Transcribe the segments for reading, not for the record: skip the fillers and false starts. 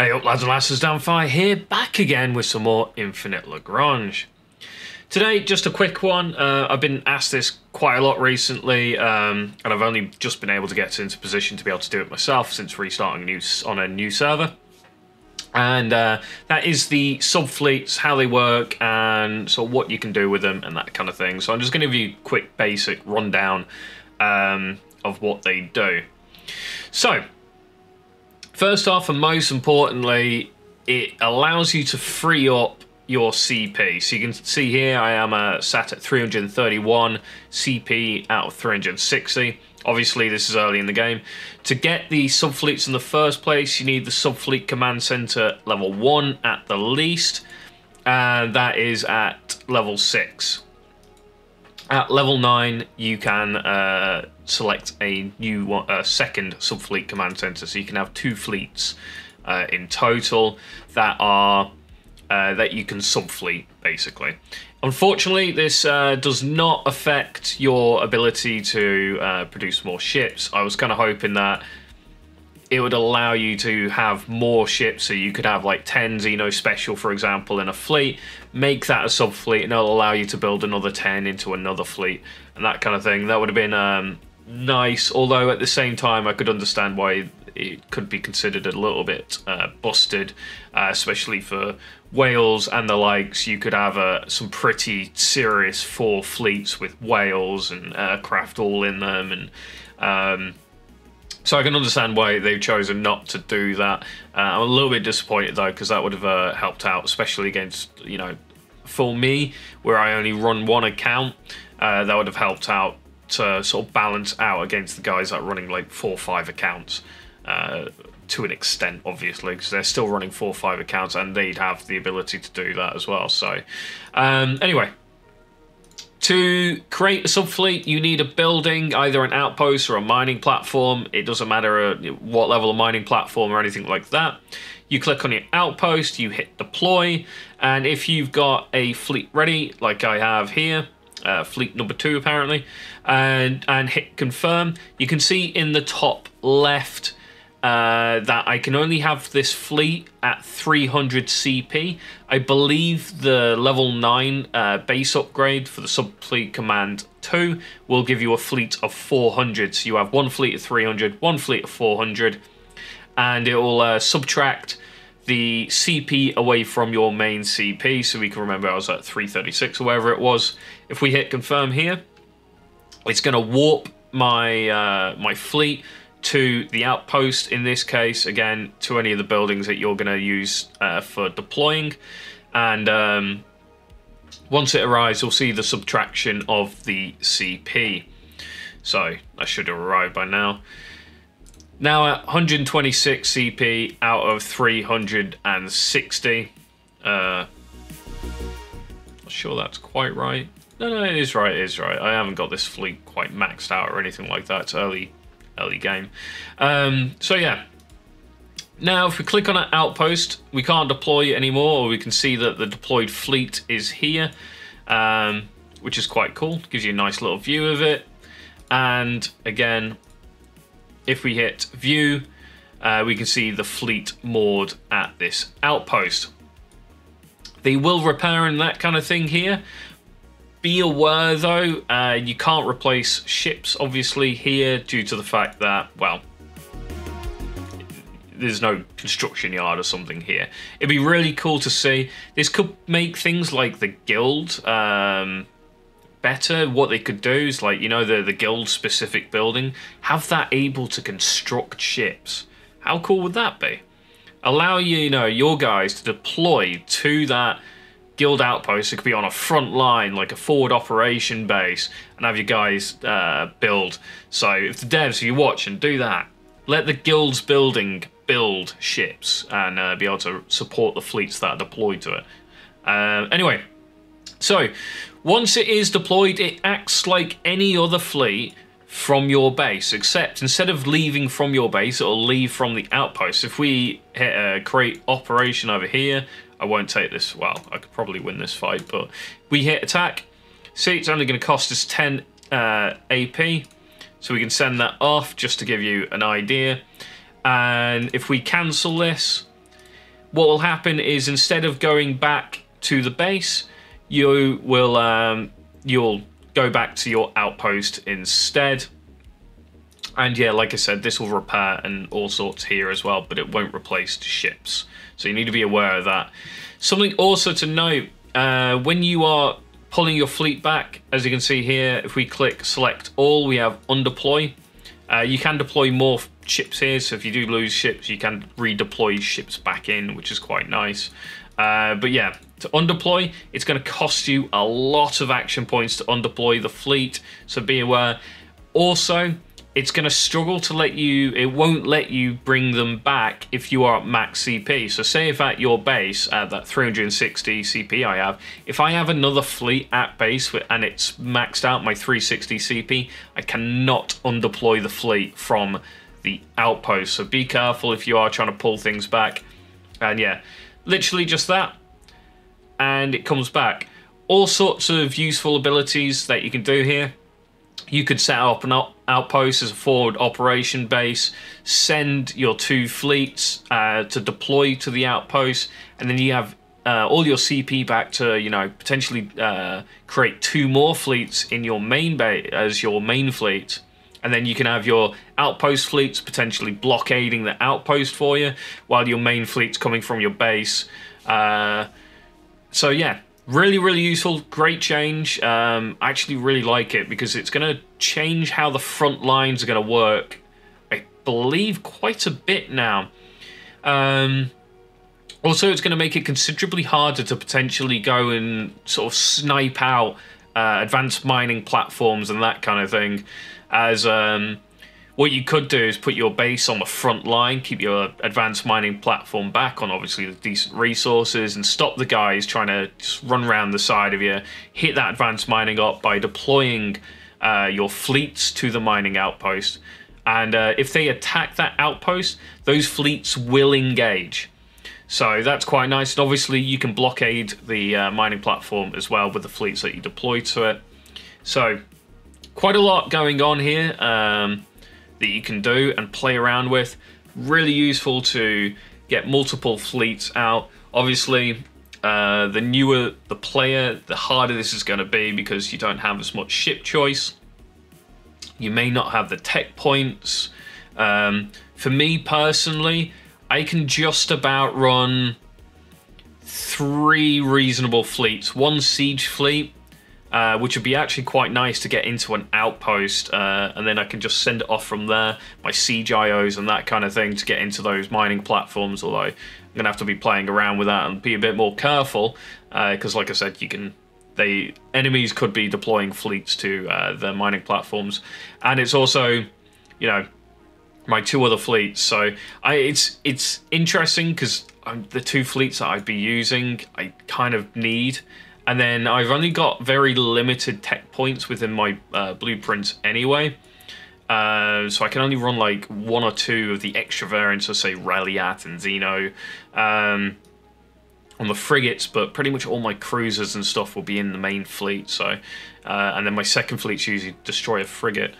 Hey up lads and lasses, Damphyre here, back again with some more Infinite Lagrange. Today, just a quick one. I've been asked this quite a lot recently, and I've only just been able to get into position to be able to do it myself since restarting on a new server. And that is the subfleets, how they work, and so what you can do with them and that kind of thing. So I'm just going to give you a quick basic rundown of what they do. So, first off, and most importantly, it allows you to free up your CP. So you can see here I am sat at 331 CP out of 360. Obviously, this is early in the game. To get the subfleets in the first place, you need the Subfleet Command Center level 1 at the least, and that is at level 6. At level 9, you can select a new second Subfleet Command Center, so you can have 2 fleets in total that are that you can subfleet, basically. Unfortunately, this does not affect your ability to produce more ships. I was kind of hoping that it would allow you to have more ships, so you could have like 10 Xeno Special, for example, in a fleet, make that a subfleet, and it'll allow you to build another 10 into another fleet, and that kind of thing. That would have been nice, although at the same time I could understand why it could be considered a little bit busted, especially for whales and the likes. You could have some pretty serious 4 fleets with whales and aircraft all in them, and so I can understand why they've chosen not to do that. I'm a little bit disappointed though, because that would have helped out, especially against, you know, for me, where I only run 1 account, that would have helped out to sort of balance out against the guys that are running like 4 or 5 accounts. To an extent, obviously, because they're still running 4 or 5 accounts, and they'd have the ability to do that as well. So, anyway, to create a subfleet, you need a building, either an outpost or a mining platform. It doesn't matter what level of mining platform or anything like that. You click on your outpost, you hit deploy, and if you've got a fleet ready, like I have here, fleet number 2 apparently, and hit confirm, you can see in the top left that I can only have this fleet at 300 CP. I believe the level 9 base upgrade for the Subfleet Command 2 will give you a fleet of 400. So you have 1 fleet of 300, 1 fleet of 400, and it will subtract the CP away from your main CP. So we can remember I was at 336 or whatever it was. If we hit confirm here, it's going to warp my my fleet to the outpost, in this case, again, to any of the buildings that you're going to use for deploying. And once it arrives, you'll see the subtraction of the CP. So that should have arrived by now. Now at 126 CP out of 360. Not sure that's quite right. No, it is right, it is right. I haven't got this fleet quite maxed out or anything like that. It's early game. So yeah, now if we click on an outpost, we can't deploy it anymore, or we can see that the deployed fleet is here, which is quite cool. Gives you a nice little view of it. And again, if we hit view, we can see the fleet moored at this outpost. They will repair and that kind of thing here. Be aware though, you can't replace ships obviously here due to the fact that, well, there's no construction yard or something here. It'd be really cool to see. This could make things like the guild better. What they could do is, like, you know, the guild specific building, have that able to construct ships. How cool would that be? Allow you know, your guys to deploy to that guild outpost. It could be on a front line, like a forward operation base, and have your guys build. So if the devs, if you watch and do that, let the guild's building build ships and be able to support the fleets that are deployed to it. Anyway, so once it is deployed, it acts like any other fleet from your base, except instead of leaving from your base, it'll leave from the outpost. If we hit create operation over here, I won't take this, well, I could probably win this fight, but we hit attack. See, it's only going to cost us 10 AP, so we can send that off just to give you an idea. And if we cancel this, what will happen is instead of going back to the base, you will you'll go back to your outpost instead. And yeah, like I said, this will repair and all sorts here as well, but it won't replace ships. So you need to be aware of that. Something also to note, when you are pulling your fleet back, as you can see here, if we click select all, we have undeploy. You can deploy more ships here, so if you do lose ships, you can redeploy ships back in, which is quite nice. But yeah, to undeploy, it's going to cost you a lot of action points to undeploy the fleet, so be aware. Also, it's going to struggle to let you, it won't let you bring them back if you are at max CP. So say if at your base, at that 360 CP I have, if I have another fleet at base and it's maxed out my 360 CP, I cannot undeploy the fleet from the outpost. So be careful if you are trying to pull things back. And yeah, literally just that. And it comes back. All sorts of useful abilities that you can do here. You could set up an outpost as a forward operation base, send your 2 fleets to deploy to the outpost, and then you have all your CP back to, you know, potentially create 2 more fleets in your main base as your main fleet. And then you can have your outpost fleets potentially blockading the outpost for you, while your main fleet's coming from your base. So yeah. Really, really useful, great change. I actually really like it because it's going to change how the front lines are going to work, I believe, quite a bit now. Also, it's going to make it considerably harder to potentially go and sort of snipe out advanced mining platforms and that kind of thing, as what you could do is put your base on the front line, keep your advanced mining platform back on obviously the decent resources, and stop the guys trying to just run around the side of you. Hit that advanced mining up by deploying your fleets to the mining outpost. And if they attack that outpost, those fleets will engage. So that's quite nice. And obviously you can blockade the mining platform as well with the fleets that you deploy to it. So quite a lot going on here that you can do and play around with. Really useful to get multiple fleets out. Obviously, the newer the player, the harder this is going to be because you don't have as much ship choice. You may not have the tech points. For me personally, I can just about run 3 reasonable fleets. 1 siege fleet, which would be actually quite nice to get into an outpost, and then I can just send it off from there, my siege IOs and that kind of thing, to get into those mining platforms, although I'm going to have to be playing around with that and be a bit more careful, because like I said, enemies could be deploying fleets to the mining platforms, and it's also, you know, my 2 other fleets, so it's interesting because the 2 fleets that I'd be using, I kind of need. And then I've only got very limited tech points within my blueprints anyway. So I can only run like 1 or 2 of the extra variants, so say Reliat and Xeno on the frigates, but pretty much all my cruisers and stuff will be in the main fleet. So, and then my second fleet's usually destroy a frigate.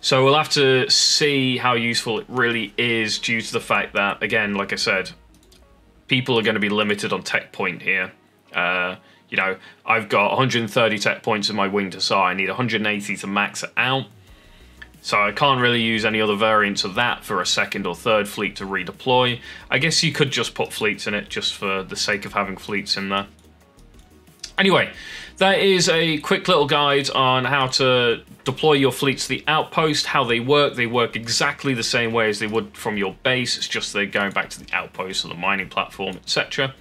So we'll have to see how useful it really is, due to the fact that, again, like I said, people are going to be limited on tech point here. You know, I've got 130 tech points in my wing to SAR. I need 180 to max it out. So I can't really use any other variants of that for a 2nd or 3rd fleet to redeploy. I guess you could just put fleets in it just for the sake of having fleets in there. Anyway, that is a quick little guide on how to deploy your fleets to the outpost, how they work. They work exactly the same way as they would from your base. It's just they're going back to the outpost or the mining platform, etc.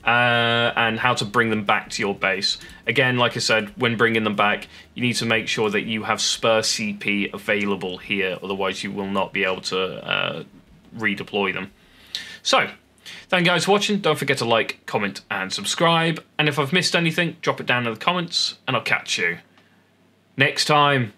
And how to bring them back to your base. Again, like I said, when bringing them back, you need to make sure that you have spare CP available here. Otherwise, you will not be able to redeploy them. So, thank you guys for watching. Don't forget to like, comment, and subscribe. And if I've missed anything, drop it down in the comments, and I'll catch you next time.